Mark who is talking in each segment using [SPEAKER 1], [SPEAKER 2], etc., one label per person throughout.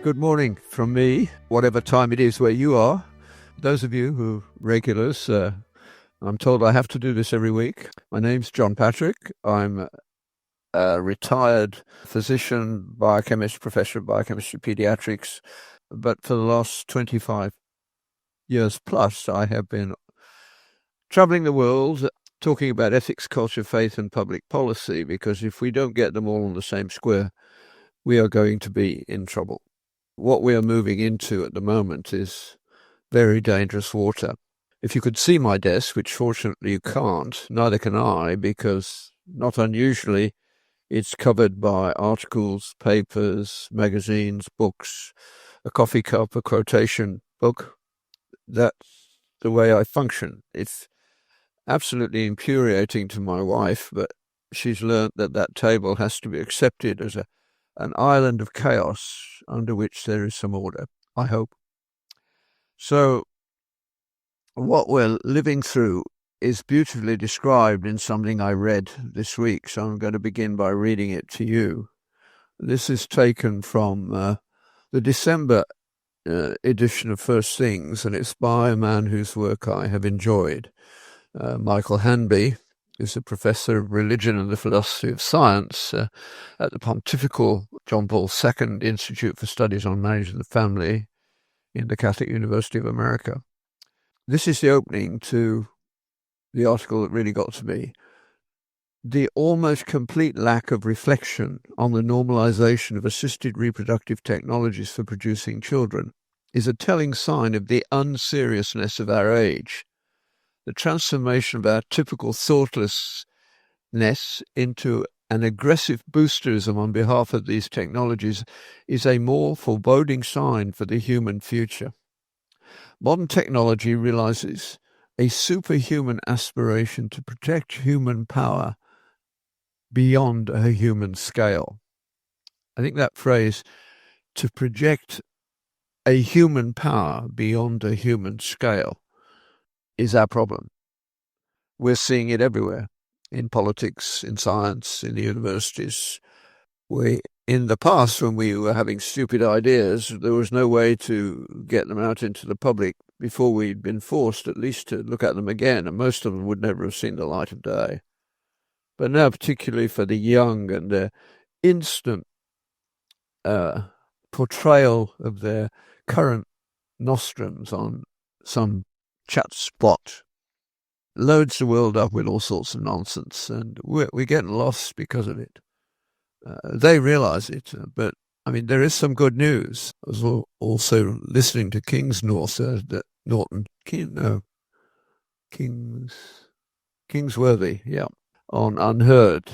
[SPEAKER 1] Good morning from me, whatever time it is where you are. Those of you who are regulars, I'm told I have to do this every week. My name's John Patrick. I'm a retired physician, biochemist, professor of biochemistry, pediatrics. But for the last 25 years plus, I have been traveling the world talking about ethics, culture, faith, and public policy, because if we don't get them all on the same square, we are going to be in trouble. What we are moving into at the moment is very dangerous water. If you could see my desk, which fortunately you can't, neither can I, because not unusually it's covered by articles, papers, magazines, books, a coffee cup, a quotation book. That's the way I function. It's absolutely infuriating to my wife, but she's learnt that that table has to be accepted as an island of chaos under which there is some order, I hope. So what we're living through is beautifully described in something I read this week, so I'm going to begin by reading it to you. This is taken from the December edition of First Things, and it's by a man whose work I have enjoyed. Michael Hanby is a professor of religion and the philosophy of science at the Pontifical John Paul II Institute for Studies on Marriage and the Family in the Catholic University of America. This is the opening to the article that really got to me. The almost complete lack of reflection on the normalization of assisted reproductive technologies for producing children is a telling sign of the unseriousness of our age. The transformation of our typical thoughtlessness into an aggressive boosterism on behalf of these technologies is a more foreboding sign for the human future. Modern technology realizes a superhuman aspiration to protect human power beyond a human scale. I think that phrase, to project a human power beyond a human scale, is our problem. We're seeing it everywhere, in politics, in science, in the universities. In the past, when we were having stupid ideas, there was no way to get them out into the public before we'd been forced at least to look at them again, and most of them would never have seen the light of day. But now, particularly for the young and their instant portrayal of their current nostrums on some chat spot, loads the world up with all sorts of nonsense, and we're getting lost because of it. They realize it, but I mean, there is some good news. I was also listening to Kingsworthy, on Unheard,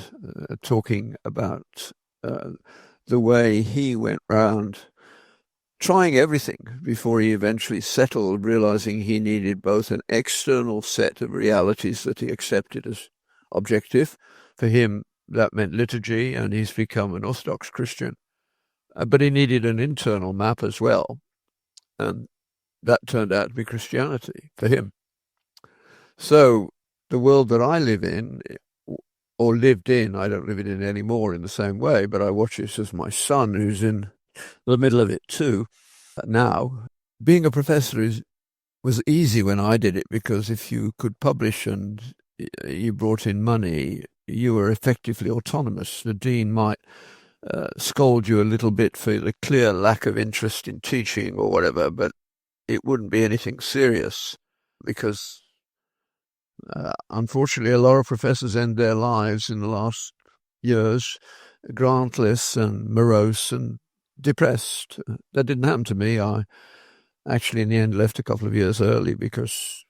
[SPEAKER 1] talking about the way he went round trying everything before he eventually settled, realizing he needed both an external set of realities that he accepted as objective. For him, that meant liturgy, and he's become an Orthodox Christian. But he needed an internal map as well, and that turned out to be Christianity for him. So the world that I live in, or lived in, I don't live in it anymore in the same way, but I watch this as my son, who's in the middle of it too. Now, being a professor was easy when I did it, because if you could publish and you brought in money, you were effectively autonomous. The dean might scold you a little bit for the clear lack of interest in teaching or whatever, but it wouldn't be anything serious, because unfortunately a lot of professors end their lives in the last years grantless and morose and depressed. That didn't happen to me. I actually in the end left a couple of years early because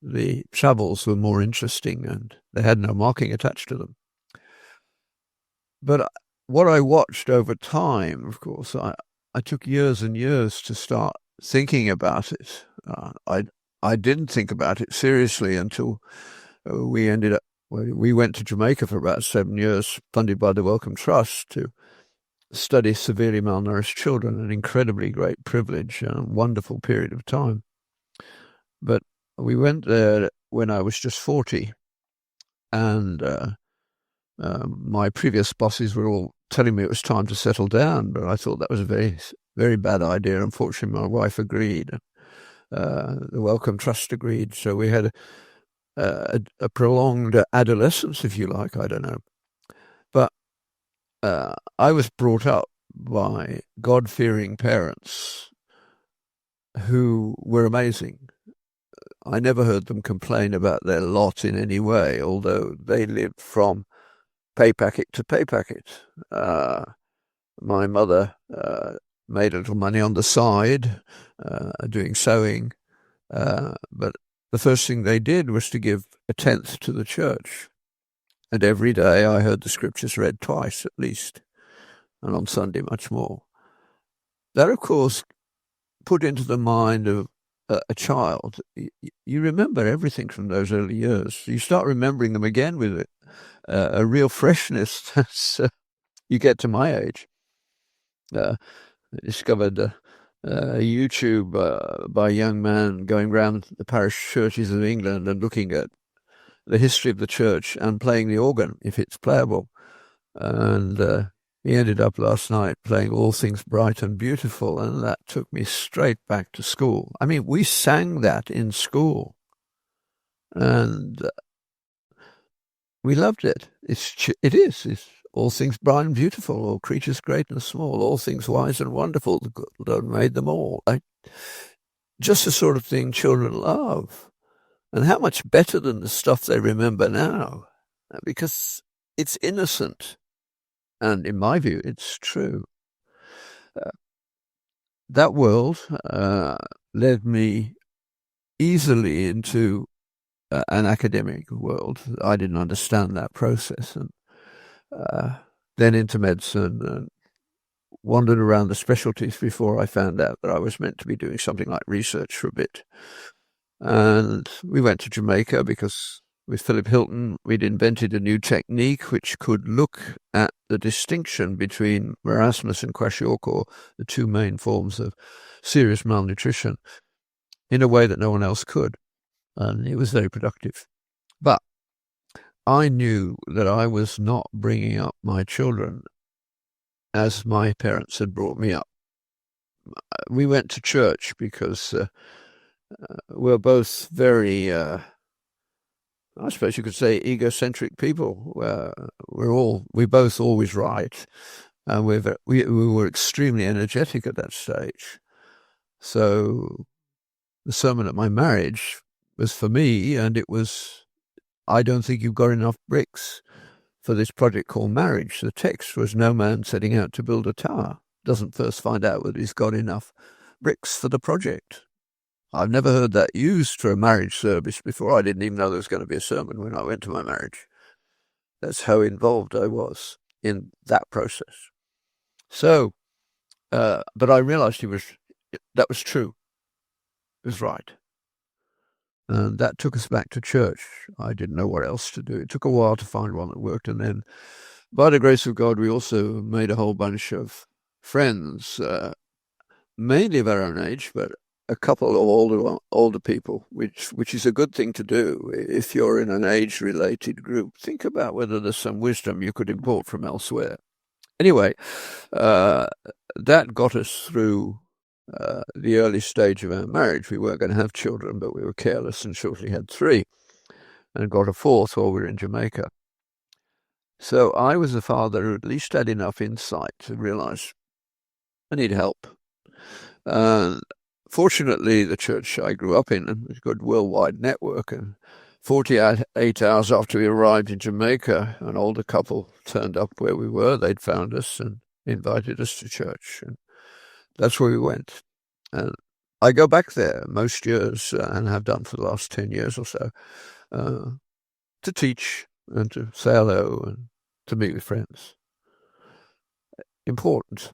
[SPEAKER 1] the travels were more interesting and they had no marking attached to them. But what I watched over time, of course, I took years and years to start thinking about it. I didn't think about it seriously until we went to Jamaica for about 7 years, funded by the Wellcome Trust, to study severely malnourished children, an incredibly great privilege and a wonderful period of time. But we went there when I was just 40, and my previous bosses were all telling me it was time to settle down, but I thought that was a very very bad idea. Unfortunately, my wife agreed. The Wellcome Trust agreed. So we had a prolonged adolescence, if you like. I don't know. But I was brought up by God-fearing parents who were amazing. I never heard them complain about their lot in any way, although they lived from pay packet to pay packet. My mother made a little money on the side doing sewing, but the first thing they did was to give a tenth to the church. And every day I heard the scriptures read twice at least, and on Sunday much more. That, of course, put into the mind of a child. You remember everything from those early years. You start remembering them again with a real freshness as you get to my age. Discovered YouTube by a young man going around the parish churches of England and looking at the history of the church and playing the organ, if it's playable. And he ended up last night playing All Things Bright and Beautiful, and that took me straight back to school. I mean, we sang that in school, and we loved it. It's all things bright and beautiful, all creatures great and small, all things wise and wonderful. The good Lord made them all. Just the sort of thing children love. And how much better than the stuff they remember now, because it's innocent. And in my view, it's true. That world led me easily into an academic world. I didn't understand that process. And then into medicine and wandered around the specialties before I found out that I was meant to be doing something like research for a bit. And we went to Jamaica because with Philip Hilton, we'd invented a new technique which could look at the distinction between marasmus and kwashiorkor, the two main forms of serious malnutrition, in a way that no one else could. And it was very productive. But I knew that I was not bringing up my children as my parents had brought me up. We went to church because we're both very, I suppose you could say, egocentric people. We're both always right, and we were extremely energetic at that stage. So the sermon at my marriage was for me, and it was, I don't think you've got enough bricks for this project called marriage. The text was, no man setting out to build a tower doesn't first find out whether he's got enough bricks for the project. I've never heard that used for a marriage service before. I didn't even know there was going to be a sermon when I went to my marriage. That's how involved I was in that process. So, but I realized that was true. It was right. And that took us back to church. I didn't know what else to do. It took a while to find one that worked. And then, by the grace of God, we also made a whole bunch of friends, mainly of our own age, but a couple of older people, which is a good thing to do. If you're in an age-related group, think about whether there's some wisdom you could import from elsewhere. Anyway, that got us through the early stage of our marriage. We weren't going to have children, but we were careless and shortly had 3 and got a 4th while we were in Jamaica. So I was a father who at least had enough insight to realize I need help. Fortunately, the church I grew up in had a good worldwide network, and 48 hours after we arrived in Jamaica, an older couple turned up where we were. They'd found us and invited us to church, and that's where we went. And I go back there most years and have done for the last 10 years or so to teach and to say hello and to meet with friends. Important.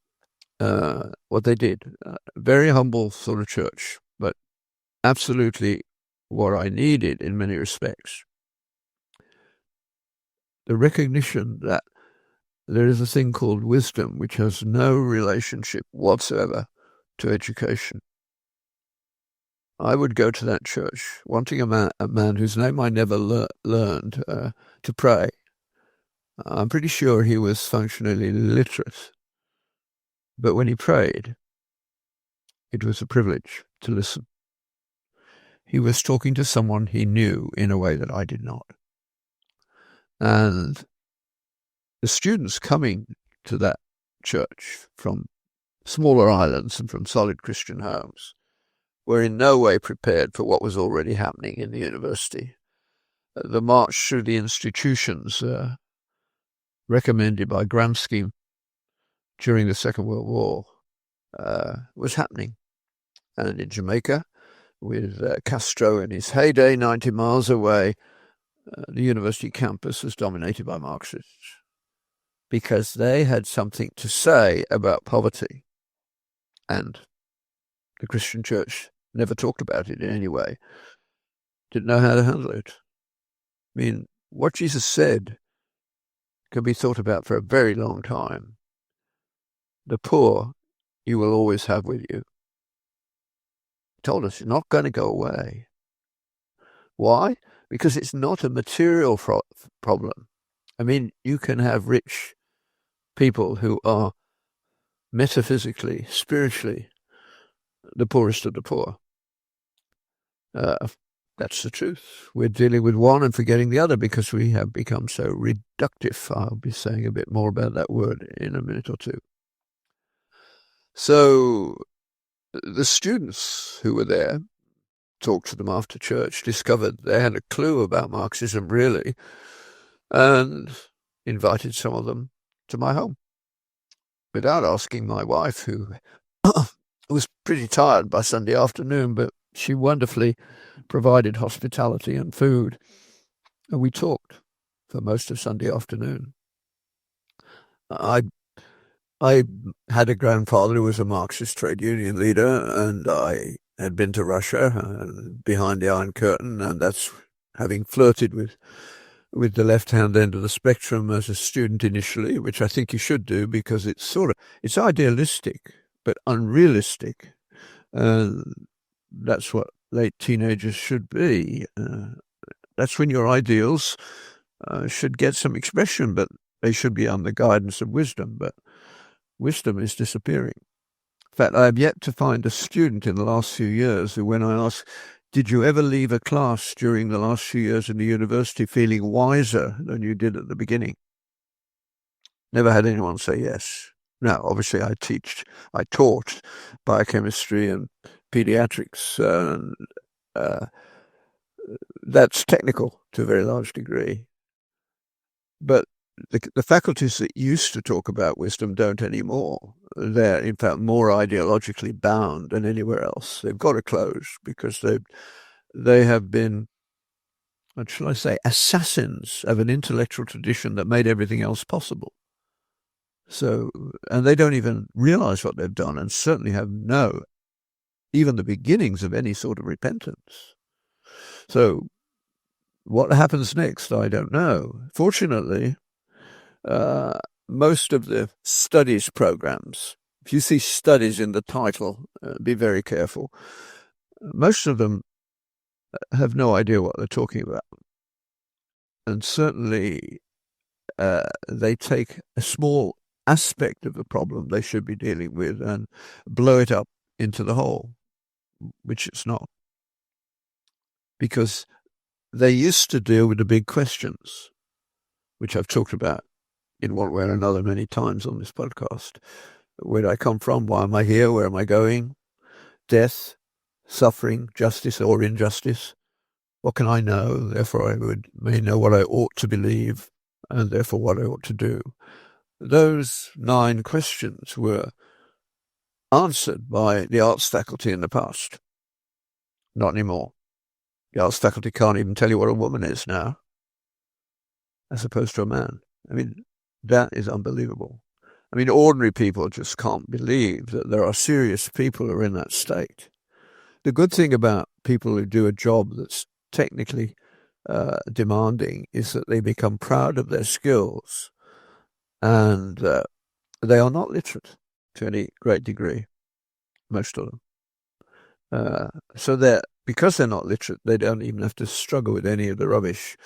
[SPEAKER 1] What they did. Very humble sort of church, but absolutely what I needed in many respects. The recognition that there is a thing called wisdom which has no relationship whatsoever to education. I would go to that church wanting a man whose name I never learned to pray. I'm pretty sure he was functionally literate. But when he prayed, it was a privilege to listen. He was talking to someone he knew in a way that I did not. And the students coming to that church from smaller islands and from solid Christian homes were in no way prepared for what was already happening in the university. The march through the institutions recommended by Gramsci during the Second World War was happening. And in Jamaica, with Castro in his heyday 90 miles away, the university campus was dominated by Marxists because they had something to say about poverty. And the Christian church never talked about it in any way, didn't know how to handle it. I mean, what Jesus said can be thought about for a very long time. The poor you will always have with you. He told us it's not going to go away. Why? Because it's not a material problem. I mean, you can have rich people who are metaphysically, spiritually, the poorest of the poor. That's the truth. We're dealing with one and forgetting the other because we have become so reductive. I'll be saying a bit more about that word in a minute or two. So the students who were there, talked to them after church, discovered they had a clue about Marxism, really, and invited some of them to my home without asking my wife, who was pretty tired by Sunday afternoon, but she wonderfully provided hospitality and food. And we talked for most of Sunday afternoon. I had a grandfather who was a Marxist trade union leader, and I had been to Russia behind the Iron Curtain, and that's having flirted with the left-hand end of the spectrum as a student initially, which I think you should do because it's idealistic but unrealistic. That's what late teenagers should be. That's when your ideals should get some expression, but they should be under the guidance of wisdom. But wisdom is disappearing. In fact, I have yet to find a student in the last few years who, when I ask, did you ever leave a class during the last few years in the university feeling wiser than you did at the beginning? Never had anyone say yes. Now, obviously, I taught biochemistry and pediatrics, and that's technical to a very large degree. But the faculties that used to talk about wisdom don't anymore. They're, in fact, more ideologically bound than anywhere else. They've got to close because they have been, what shall I say, assassins of an intellectual tradition that made everything else possible. So, and they don't even realize what they've done, and certainly have even the beginnings of any sort of repentance. So what happens next, I don't know. Fortunately, most of the studies programs, if you see studies in the title, be very careful. Most of them have no idea what they're talking about. And certainly they take a small aspect of the problem they should be dealing with and blow it up into the whole, which it's not. Because they used to deal with the big questions, which I've talked about in one way or another many times on this podcast. Where did I come from? Why am I here? Where am I going? Death, suffering, justice or injustice. What can I know? Therefore, I may know what I ought to believe, and therefore what I ought to do. Those 9 questions were answered by the arts faculty in the past. Not anymore. The arts faculty can't even tell you what a woman is now, as opposed to a man. I mean, that is unbelievable. I mean, ordinary people just can't believe that there are serious people who are in that state. The good thing about people who do a job that's technically demanding is that they become proud of their skills, and they are not literate to any great degree, most of them. So because they're not literate, they don't even have to struggle with any of the rubbish.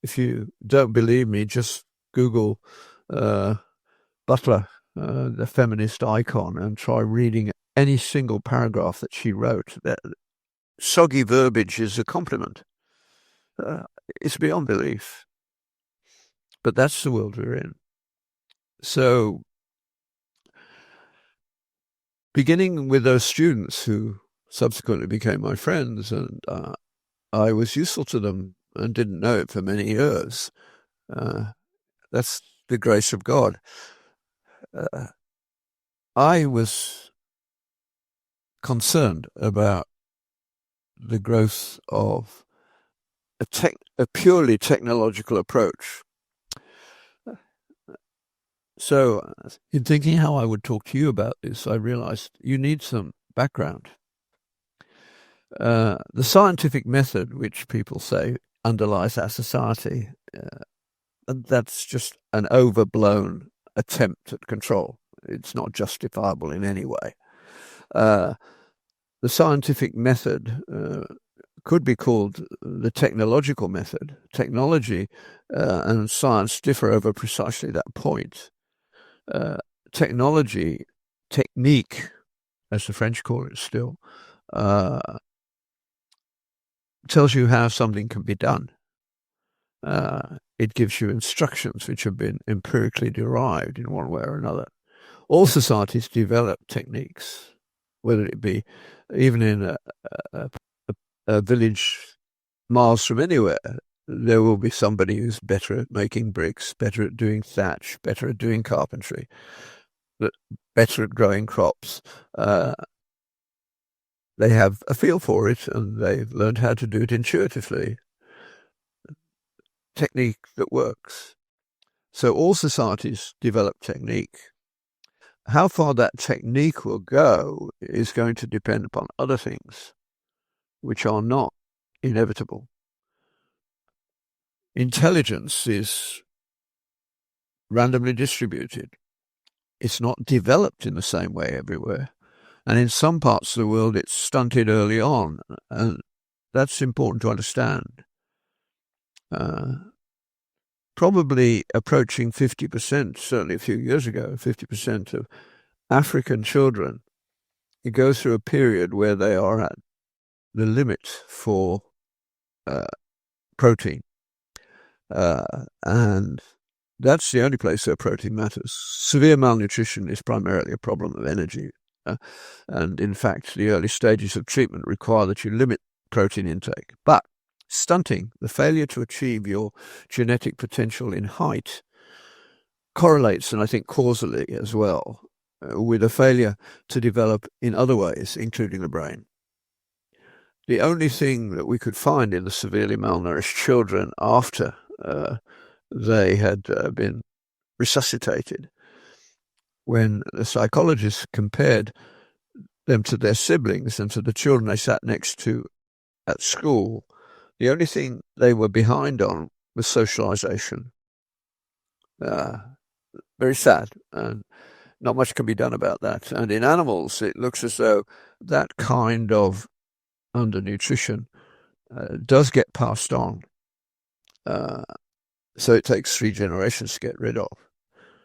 [SPEAKER 1] If you don't believe me, just Google Butler, the feminist icon, and try reading any single paragraph that she wrote. That soggy verbiage is a compliment. It's beyond belief. But that's the world we're in. So, beginning with those students who subsequently became my friends, and I was useful to them and didn't know it for many years. That's the grace of God. I was concerned about the growth of a purely technological approach. So, in thinking how I would talk to you about this, I realized you need some background. The scientific method, which people say underlies our society, that's just an overblown attempt at control. It's not justifiable in any way. The scientific method could be called the technological method. Technology and science differ over precisely that point. Technology, technique, as the French call it still, tells you how something can be done. It gives you instructions which have been empirically derived in one way or another. All societies develop techniques, whether it be even in a village miles from anywhere. There will be somebody who's better at making bricks, better at doing thatch, better at doing carpentry, better at growing crops. They have a feel for it, and they've learned how to do it intuitively. Technique that works. So all societies develop technique. How far that technique will go is going to depend upon other things, which are not inevitable. Intelligence is randomly distributed. It's not developed in the same way everywhere. And in some parts of the world, it's stunted early on. And that's important to understand. Probably approaching 50%, certainly a few years ago, 50% of African children, it goes through a period where they are at the limit for protein. And that's the only place where protein matters. Severe malnutrition is primarily a problem of energy. And in fact, the early stages of treatment require that you limit protein intake. But stunting, the failure to achieve your genetic potential in height, correlates, and I think causally as well, with a failure to develop in other ways, including the brain. The only thing that we could find in the severely malnourished children after they had been resuscitated, when the psychologists compared them to their siblings and to the children they sat next to at school, the only thing they were behind on was socialization. Very sad, and not much can be done about that. And in animals, it looks as though that kind of undernutrition does get passed on. So it takes 3 generations to get rid of.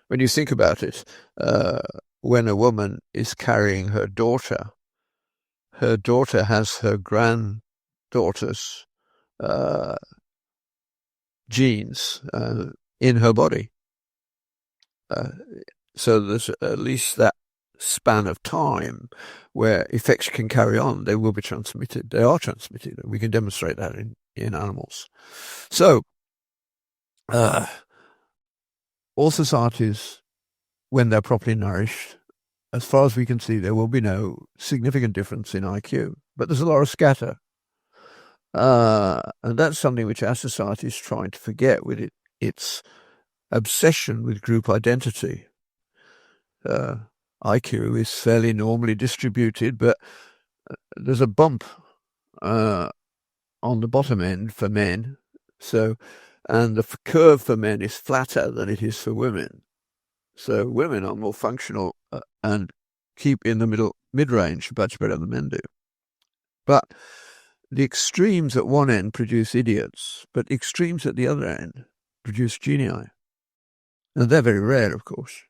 [SPEAKER 1] When you think about it, when a woman is carrying her daughter has her granddaughter's genes in her body. So there's at least that span of time where effects can carry on. They will be transmitted. They are transmitted. We can demonstrate that in animals. So all societies, when they're properly nourished, as far as we can see, there will be no significant difference in IQ. But there's a lot of scatter. And that's something which our society is trying to forget with its obsession with group identity. IQ is fairly normally distributed, but there's a bump on the bottom end for men. And the curve for men is flatter than it is for women. So women are more functional and keep in the mid-range much better than men do. But the extremes at one end produce idiots, but extremes at the other end produce genii. And they're very rare, of course.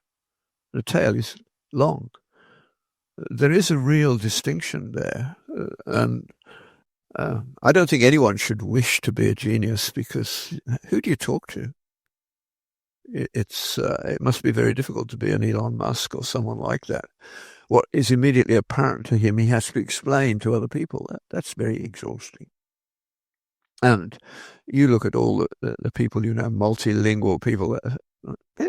[SPEAKER 1] The tail is long. there is a real distinction there. And I don't think anyone should wish to be a genius, because who do you talk to? It must be very difficult to be an Elon Musk or someone like that. What is immediately apparent to him, he has to explain to other people. That's very exhausting. And you look at all the people, multilingual people, they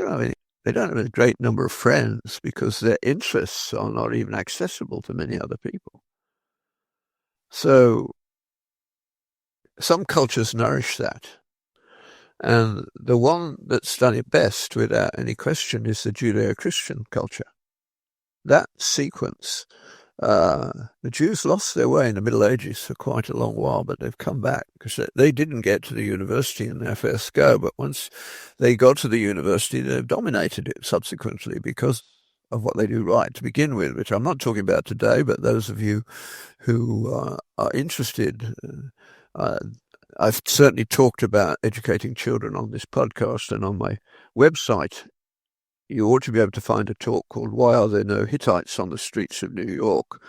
[SPEAKER 1] don't have a great number of friends because their interests are not even accessible to many other people. So some cultures nourish that. And the one that's done it best, without any question, is the Judeo-Christian culture. That sequence, the Jews lost their way in the Middle Ages for quite a long while, but they've come back because they didn't get to the university in their first go. But once they got to the university, they've dominated it subsequently because of what they do right to begin with, which I'm not talking about today, but those of you who are interested, I've certainly talked about educating children on this podcast, and on my website you ought to be able to find a talk called "Why Are There No Hittites on the Streets of New York?",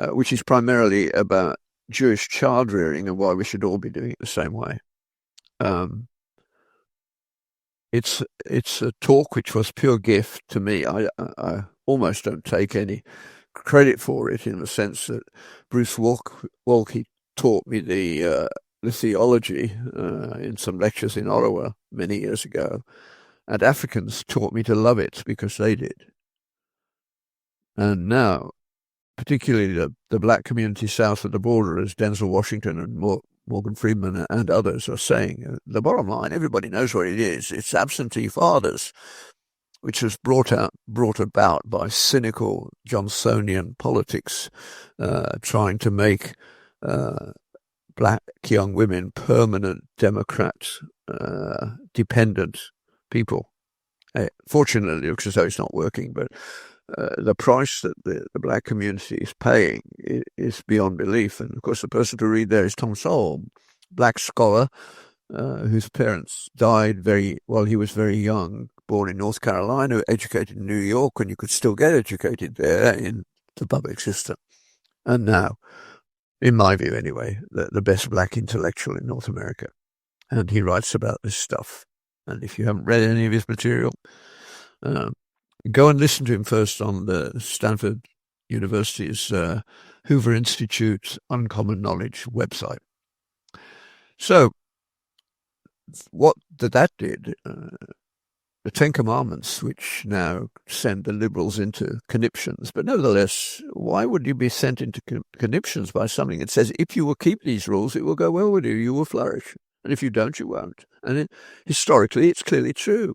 [SPEAKER 1] which is primarily about Jewish child rearing and why we should all be doing it the same way. It's a talk which was pure gift to me. I almost don't take any credit for it, in the sense that Bruce Walke taught me the theology in some lectures in Ottawa many years ago, and Africans taught me to love it because they did. And now, particularly the black community south of the border, as Denzel Washington and Morgan Freeman and others are saying, the bottom line, everybody knows what it is. It's absentee fathers, which was brought about by cynical Johnsonian politics, trying to make black young women permanent Democrat dependent people. Fortunately, it looks as though it's not working, but the price that the black community is paying is beyond belief. And of course, the person to read there is Tom Sowell, black scholar, whose parents died while he was very young, born in North Carolina, educated in New York, and you could still get educated there in the public system. And now, in my view anyway, the best black intellectual in North America. And he writes about this stuff. And if you haven't read any of his material, go and listen to him first on the Stanford University's Hoover Institute Uncommon Knowledge website. So what that did, the Ten Commandments, which now send the liberals into conniptions, but nevertheless, why would you be sent into conniptions by something that says, if you will keep these rules, it will go well with you, you will flourish. And if you don't, you won't. And historically, it's clearly true.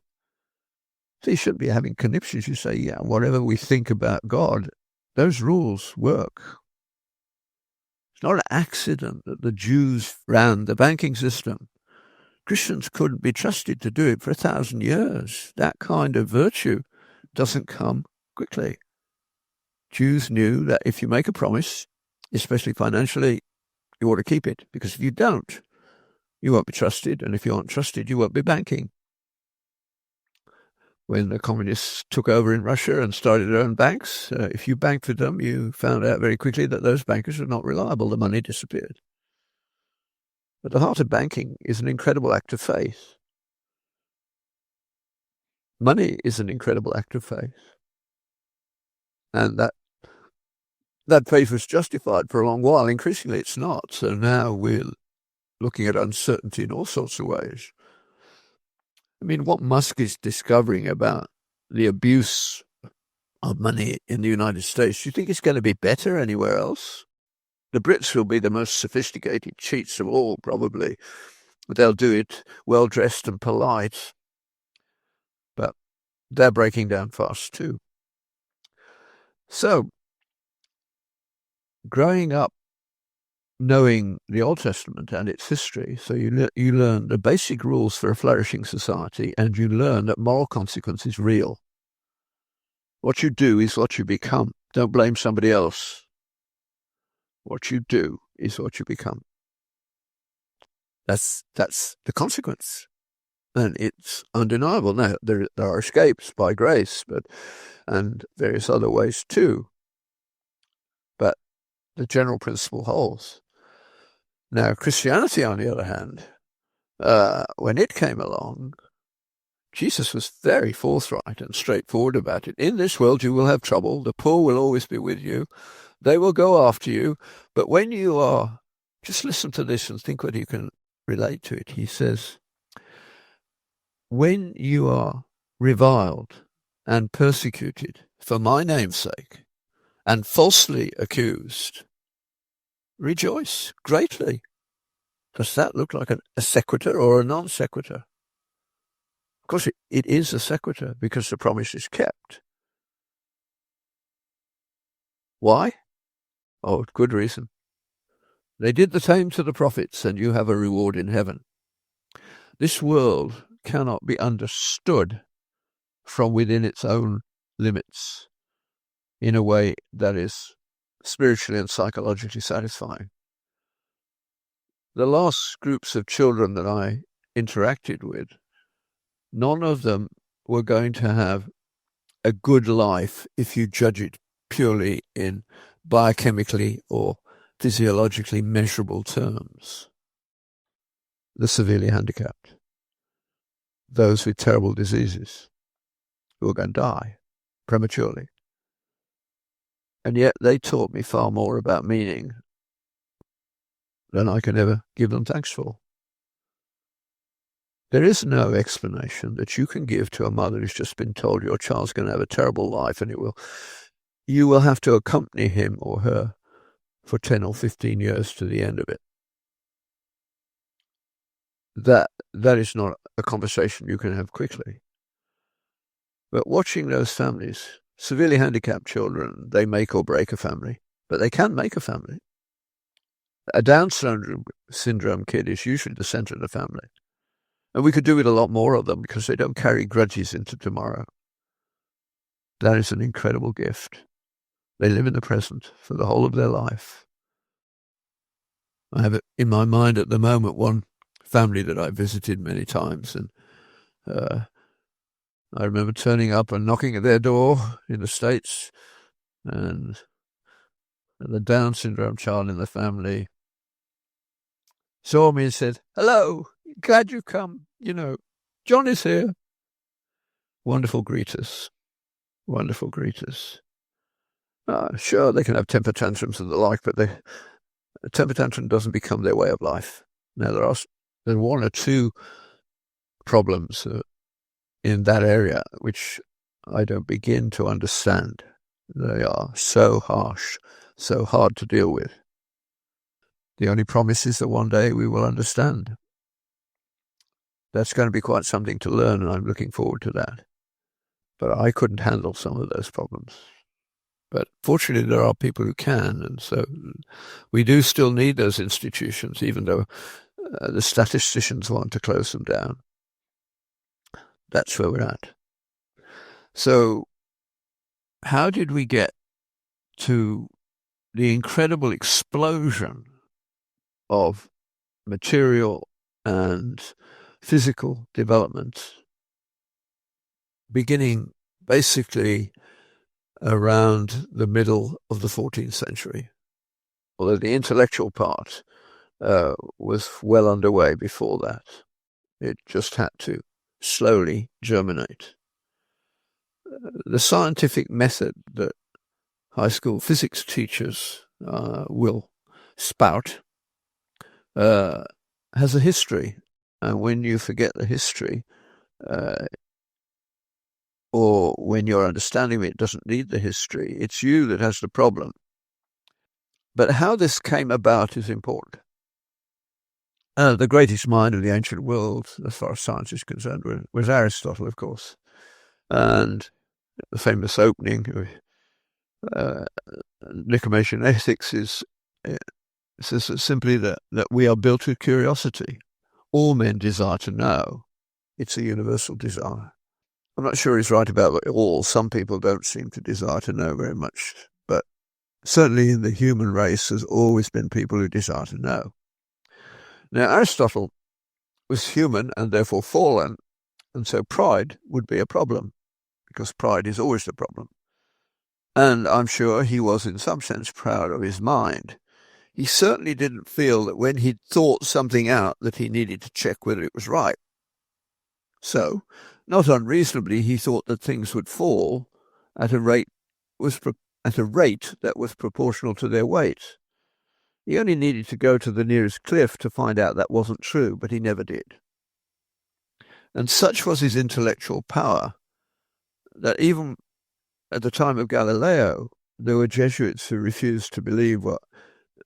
[SPEAKER 1] So you shouldn't be having conniptions. You say, yeah, whatever we think about God, those rules work. It's not an accident that the Jews ran the banking system. Christians couldn't be trusted to do it for 1,000 years. That kind of virtue doesn't come quickly. Jews knew that if you make a promise, especially financially, you ought to keep it, because if you don't, you won't be trusted, and if you aren't trusted, you won't be banking. When the communists took over in Russia and started their own banks, if you banked with them, you found out very quickly that those bankers were not reliable. The money disappeared. At the heart of banking is an incredible act of faith. Money is an incredible act of faith. And that faith was justified for a long while. Increasingly, it's not. So now we're looking at uncertainty in all sorts of ways. I mean, what Musk is discovering about the abuse of money in the United States, do you think it's going to be better anywhere else? The Brits will be the most sophisticated cheats of all, probably. They'll do it well-dressed and polite, but they're breaking down fast too. So, growing up knowing the Old Testament and its history, so you learn the basic rules for a flourishing society, and you learn that moral consequence is real. What you do is what you become. Don't blame somebody else. What you do is what you become. That's the consequence, and it's undeniable. Now there are escapes by grace, and various other ways too. the general principle holds. Now, Christianity, on the other hand, when it came along, Jesus was very forthright and straightforward about it. In this world you will have trouble. The poor will always be with you. They will go after you. But when you are, just listen to this and think whether you can relate to it. He says, when you are reviled and persecuted for my name's sake and falsely accused, rejoice greatly. Does that look like a sequitur or a non sequitur? Of course, it is a sequitur because the promise is kept. Why? Oh, good reason. They did the same to the prophets, and you have a reward in heaven. This world cannot be understood from within its own limits in a way that is spiritually and psychologically satisfying. The last groups of children that I interacted with, none of them were going to have a good life if you judge it purely in biochemically or physiologically measurable terms. The severely handicapped, those with terrible diseases who are going to die prematurely. And yet they taught me far more about meaning than I can ever give them thanks for. There is no explanation that you can give to a mother who's just been told your child's going to have a terrible life and you will have to accompany him or her for 10 or 15 years to the end of it. That is not a conversation you can have quickly. But watching those families, severely handicapped children, they make or break a family, but they can make a family. A Down syndrome kid is usually the center of the family. And we could do with a lot more of them because they don't carry grudges into tomorrow. That is an incredible gift. They live in the present for the whole of their life. I have it in my mind at the moment one family that I visited many times, and I remember turning up and knocking at their door in the States, and the Down syndrome child in the family saw me and said, "Hello, glad you've come. John is here." Wonderful greeters. Wonderful greeters. Sure, they can have temper tantrums and the like, but a temper tantrum doesn't become their way of life. Now, there's one or two problems in that area which I don't begin to understand. They are so harsh, so hard to deal with. The only promise is that one day we will understand. That's going to be quite something to learn, and I'm looking forward to that. But I couldn't handle some of those problems. But fortunately, there are people who can, and so we do still need those institutions, even though the statisticians want to close them down. That's where we're at. So how did we get to the incredible explosion of material and physical development beginning basically around the middle of the 14th century? Although the intellectual part was well underway before that. It just had to slowly germinate. The scientific method that high school physics teachers will spout has a history. And when you forget the history, or when your understanding of it doesn't need the history, it's you that has the problem. But how this came about is important. The greatest mind of the ancient world, as far as science is concerned, was Aristotle, of course. And the famous opening of Nicomachean Ethics says simply that we are built with curiosity. All men desire to know. It's a universal desire. I'm not sure he's right about it all. Some people don't seem to desire to know very much. But certainly in the human race, there's always been people who desire to know. Now, Aristotle was human and therefore fallen, and so pride would be a problem, because pride is always the problem. And I'm sure he was in some sense proud of his mind. He certainly didn't feel that when he'd thought something out that he needed to check whether it was right. So, not unreasonably, he thought that things would fall at a rate that was proportional to their weight. He only needed to go to the nearest cliff to find out that wasn't true, but he never did. And such was his intellectual power that even at the time of Galileo, there were Jesuits who refused to believe what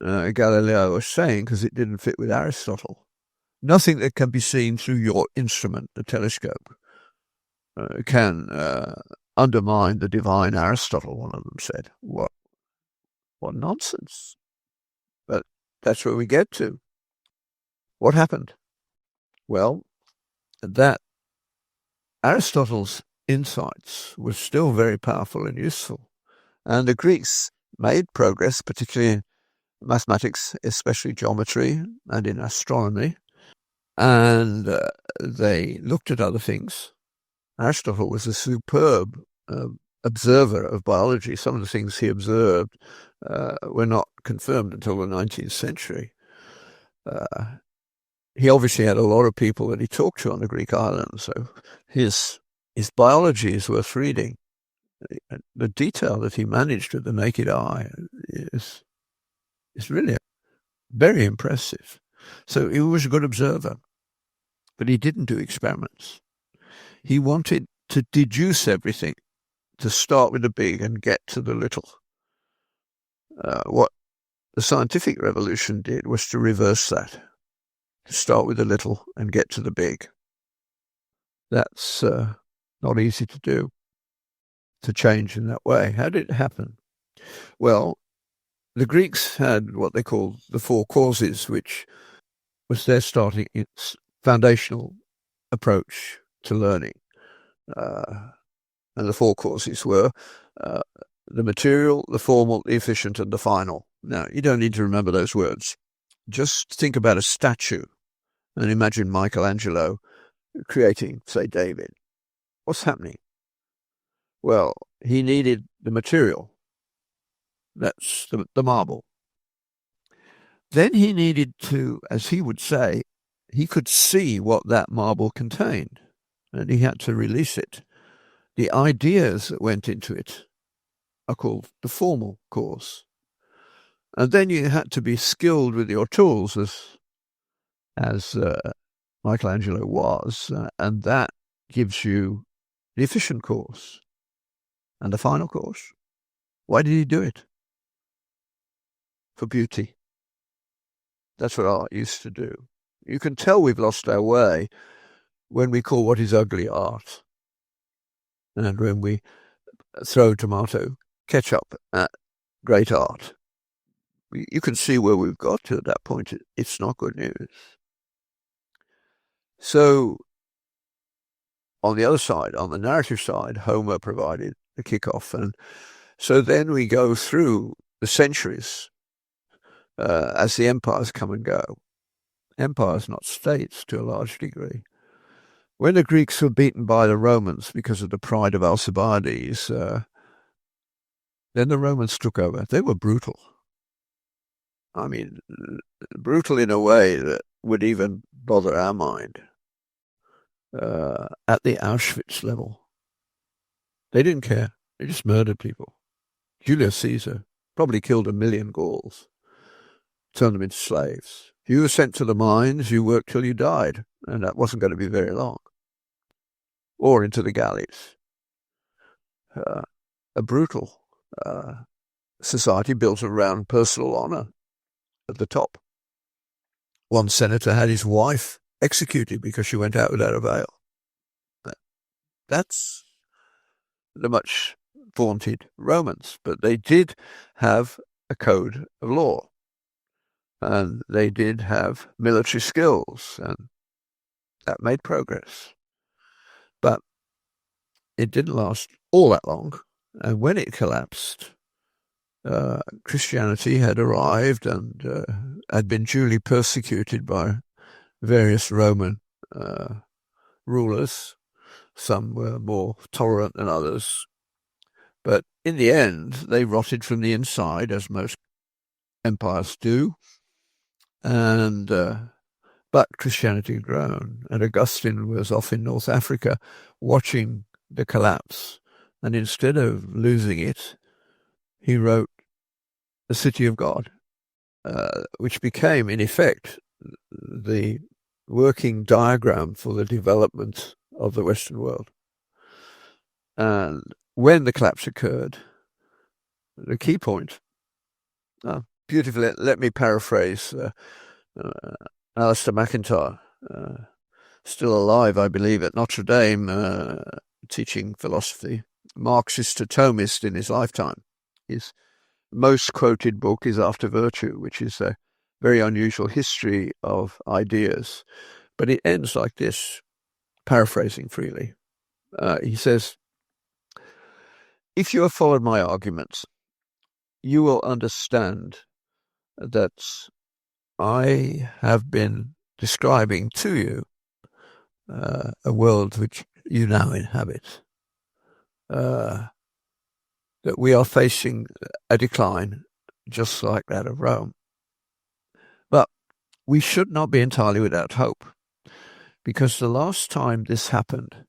[SPEAKER 1] Galileo was saying because it didn't fit with Aristotle. Nothing that can be seen through your instrument, the telescope, can undermine the divine Aristotle, one of them said. What nonsense. But that's where we get to. What happened? Well, that Aristotle's insights were still very powerful and useful. And the Greeks made progress, particularly in mathematics, especially geometry and in astronomy. And they looked at other things. Aristotle was a superb observer of biology. Some of the things he observed were not confirmed until the 19th century. He obviously had a lot of people that he talked to on the Greek islands, so his biology is worth reading. The detail that he managed with the naked eye is really very impressive. So he was a good observer, but he didn't do experiments. He wanted to deduce everything, to start with the big and get to the little. What the scientific revolution did was to reverse that, to start with the little and get to the big. That's not easy to do, to change in that way. How did it happen? Well, the Greeks had what they called the four causes, which was their starting foundational approach to learning. And the four causes were the material, the formal, the efficient, and the final. Now, you don't need to remember those words. Just think about a statue and imagine Michelangelo creating, say, David. What's happening? Well, he needed the material. That's the marble. Then he needed to, as he would say, he could see what that marble contained, and he had to release it. The ideas that went into it are called the formal cause. And then you had to be skilled with your tools, as Michelangelo was, and that gives you the efficient cause. And the final cause. Why did he do it? For beauty. That's what art used to do. You can tell we've lost our way when we call what is ugly art, and when we throw tomato ketchup at great art. You can see where we've got to at that point. It's not good news. So, on the other side, on the narrative side, Homer provided the kickoff. And so then we go through the centuries as the empires come and go. Empires, not states, to a large degree. When the Greeks were beaten by the Romans because of the pride of Alcibiades, then the Romans took over. They were brutal. I mean, brutal in a way that would even bother our mind. At the Auschwitz level. They didn't care. They just murdered people. Julius Caesar probably killed 1 million Gauls, turned them into slaves. If you were sent to the mines, you worked till you died, and that wasn't going to be very long. Or into the galleys. A brutal society built around personal honor at the top. One senator had his wife executed because she went out without a veil. That's the much vaunted Romans, but they did have a code of law, and they did have military skills, and that made progress. But it didn't last all that long, and when it collapsed, Christianity had arrived and had been duly persecuted by various Roman rulers. Some were more tolerant than others, but in the end, they rotted from the inside, as most empires do, and but Christianity had grown, and Augustine was off in North Africa watching the collapse, and instead of losing it, he wrote The City of God, which became, in effect, the working diagram for the development of the Western world. And when the collapse occurred, the key point, beautifully, let me paraphrase Alistair McIntyre, still alive, I believe, at Notre Dame, teaching philosophy, Marxist to Thomist in his lifetime. His most quoted book is After Virtue, which is a very unusual history of ideas. But it ends like this, paraphrasing freely. He says, if you have followed my arguments, you will understand that I have been describing to you a world which you now inhabit, that we are facing a decline just like that of Rome. But we should not be entirely without hope, because the last time this happened,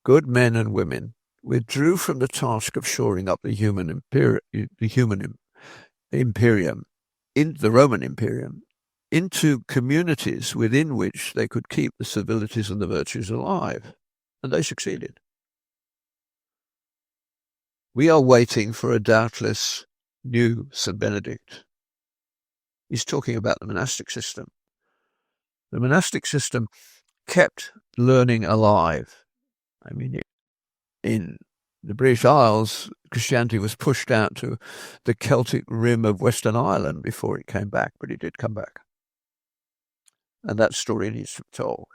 [SPEAKER 1] good men and women withdrew from the task of shoring up the Roman Imperium, into communities within which they could keep the civilities and the virtues alive. And they succeeded. We are waiting for a doubtless new St. Benedict. He's talking about the monastic system. The monastic system kept learning alive. I mean, in the British Isles, Christianity was pushed out to the Celtic rim of Western Ireland before it came back, but it did come back. And that story needs to be told.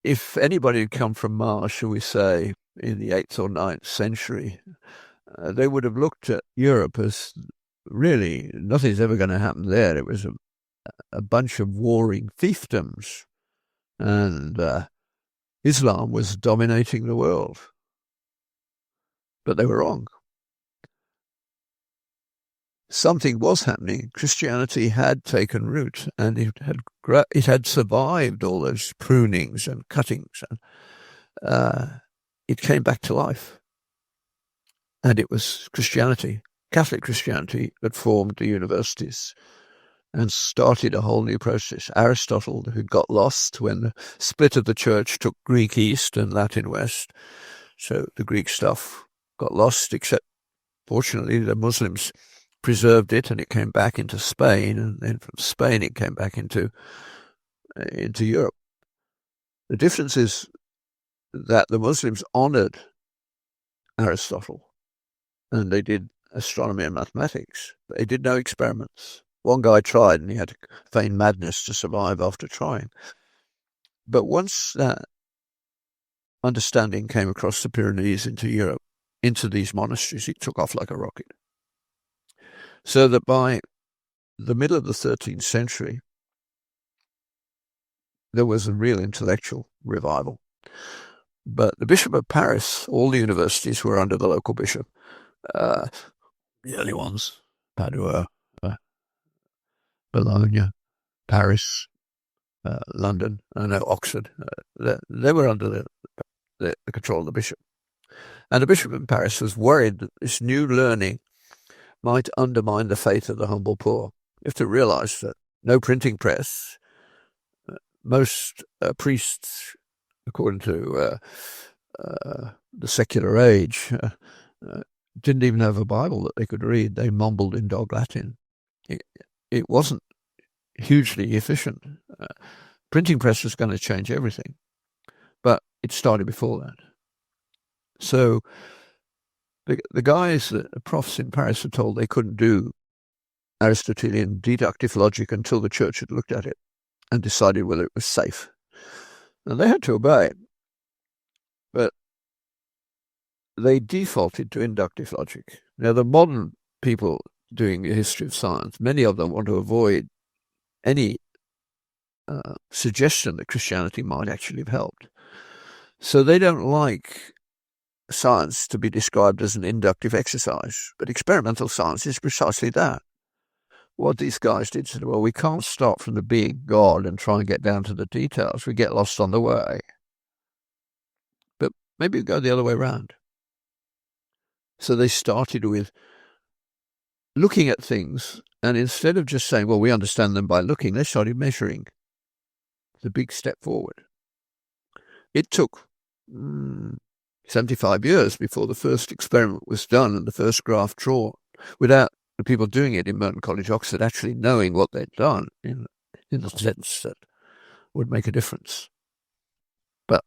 [SPEAKER 1] If anybody had come from Mars, shall we say, in the 8th or 9th century, they would have looked at Europe as really nothing's ever going to happen there. It was a bunch of warring fiefdoms, and Islam was dominating the world. But they were wrong. Something was happening. Christianity had taken root, and it had survived all those prunings and cuttings, and it came back to life. And it was Christianity, Catholic Christianity, that formed the universities and started a whole new process. Aristotle, who got lost when the split of the church took Greek East and Latin West, so the Greek stuff got lost, except fortunately the Muslims preserved it, and it came back into Spain, and then from Spain it came back into Europe. The difference is that the Muslims honored Aristotle, and they did astronomy and mathematics. They did no experiments. One guy tried, and he had to feign madness to survive after trying. But once that understanding came across the Pyrenees into Europe, into these monasteries, it took off like a rocket. So that by the middle of the 13th century, there was a real intellectual revival. But the Bishop of Paris, all the universities were under the local bishop. The early ones, Padua, Bologna, Paris, London, Oxford, they were under the control of the bishop. And the Bishop of Paris was worried that this new learning might undermine the faith of the humble poor. You have to realize that no printing press, most priests, according to the secular age, didn't even have a Bible that they could read. They mumbled in dog Latin. It wasn't hugely efficient. Printing press was going to change everything, but it started before that. So the guys, the profs in Paris, were told they couldn't do Aristotelian deductive logic until the church had looked at it and decided whether it was safe. And they had to obey. But they defaulted to inductive logic. Now, the modern people doing the history of science, many of them want to avoid any suggestion that Christianity might actually have helped. So they don't like science to be described as an inductive exercise, but experimental science is precisely that. What these guys did said, well, we can't start from the being God and try and get down to the details. We get lost on the way. But maybe we go the other way around. So they started with looking at things, and instead of just saying, well, we understand them by looking, they started measuring. The big step forward. It took 75 years before the first experiment was done and the first graph drawn, without the people doing it in Merton College, Oxford, actually knowing what they'd done in the sense that would make a difference. But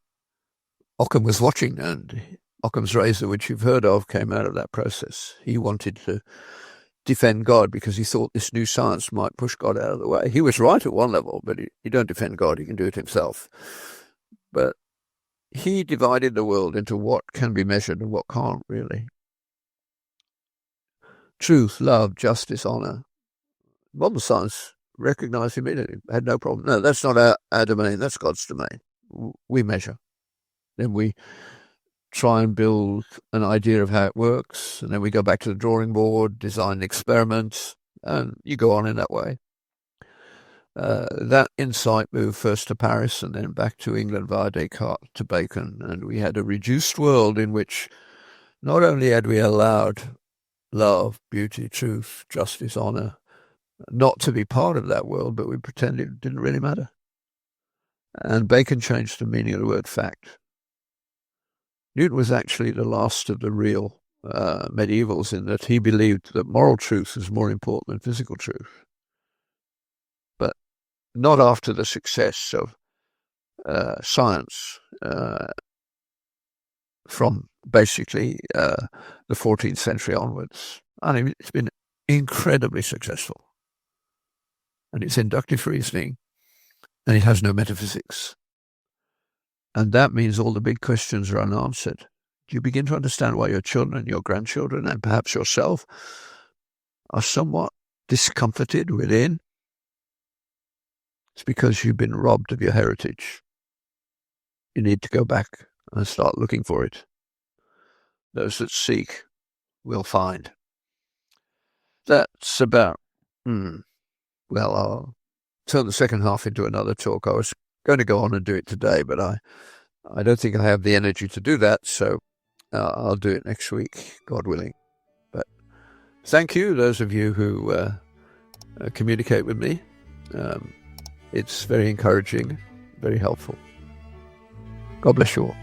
[SPEAKER 1] Occam was watching, and Occam's razor, which you've heard of, came out of that process. He wanted to defend God because he thought this new science might push God out of the way. He was right at one level, but you don't defend God, he can do it himself. But he divided the world into what can be measured and what can't, really. Truth, love, justice, honour. Modern science recognised immediately, had no problem. No, that's not our domain, that's God's domain. We measure. Then we try and build an idea of how it works, and then we go back to the drawing board, design experiments, and you go on in that way. That insight moved first to Paris and then back to England via Descartes to Bacon, and we had a reduced world in which not only had we allowed love, beauty, truth, justice, honour not to be part of that world, but we pretended it didn't really matter. And Bacon changed the meaning of the word fact. Newton was actually the last of the real medievals in that he believed that moral truth was more important than physical truth. But not after the success of science from basically the 14th century onwards. I mean, it's been incredibly successful. And it's inductive reasoning, and it has no metaphysics. And that means all the big questions are unanswered. Do you begin to understand why your children, your grandchildren, and perhaps yourself are somewhat discomforted within? It's because you've been robbed of your heritage. You need to go back and start looking for it. Those that seek will find. That's about, well, I'll turn the second half into another talk. I was going to go on and do it today, but I don't think I have the energy to do that, so I'll do it next week, God willing. But thank you, those of you who communicate with me. It's very encouraging, very helpful. God bless you all.